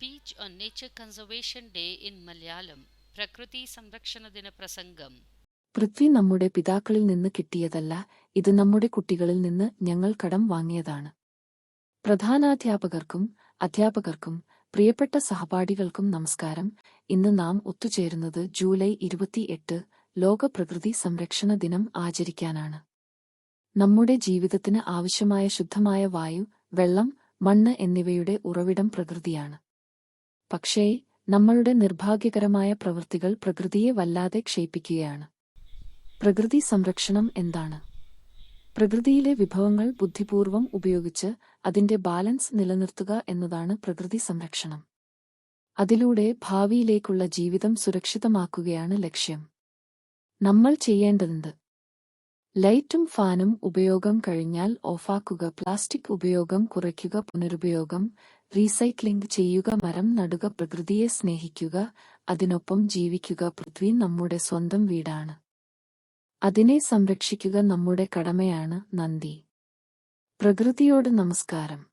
Speech on Nature Conservation Day in Malayalam. പ്രകൃതി സംരക്ഷണ ദിന പ്രസംഗം. പൃഥ്വി നമ്മുടെ പിതാക്കളിൽ നിന്ന് കിട്ടിയതല്ല, ഇത് നമ്മുടെ കുട്ടികളിൽ നിന്ന് ഞങ്ങൾ കടം വാങ്ങിയതാണ്. പ്രധാനാധ്യാപകർക്കും അധ്യാപകർക്കും പ്രിയപ്പെട്ട സഹപാഠികൾക്കും നമസ്കാരം. ഇന്ന് നാം ഒത്തുചേരുന്നത് ജൂലൈ 28 ലോക പ്രകൃതി സംരക്ഷണ ദിനം ആചരിക്കാനാണ്. നമ്മുടെ ജീവിതത്തിന് ആവശ്യമായ ശുദ്ധമായ വായു, വെള്ളം, മണ്ണ് എന്നിവയുടെ ഉറവിടം പ്രകൃതിയാണ്. പക്ഷേ നമ്മളുടെ നിർഭാഗ്യകരമായ പ്രവൃത്തികൾ പ്രകൃതിയെ വല്ലാതെ ക്ഷയിപ്പിക്കുകയാണ്. പ്രകൃതി സംരക്ഷണം എന്താണ്? പ്രകൃതിയിലെ വിഭവങ്ങൾ ബുദ്ധിപൂർവം ഉപയോഗിച്ച് അതിന്റെ ബാലൻസ് നിലനിർത്തുക എന്നതാണ് പ്രകൃതി സംരക്ഷണം. അതിലൂടെ ഭാവിയിലേക്കുള്ള ജീവിതം സുരക്ഷിതമാക്കുകയാണ് ലക്ഷ്യം. നമ്മൾ ചെയ്യേണ്ടതെന്ത്? ലൈറ്റും ഫാനും ഉപയോഗം കഴിഞ്ഞാൽ ഓഫാക്കുക. പ്ലാസ്റ്റിക് ഉപയോഗം കുറയ്ക്കുക. പുനരുപയോഗം, റീസൈക്ലിംഗ് ചെയ്യുക. മരം നടുക. പ്രകൃതിയെ സ്നേഹിക്കുക, അതിനൊപ്പം ജീവിക്കുക. പൃഥ്വി നമ്മുടെ സ്വന്തം വീടാണ്. അതിനെ സംരക്ഷിക്കുക നമ്മുടെ കടമയാണ്. നന്ദി. പ്രകൃതിയോട് നമസ്കാരം.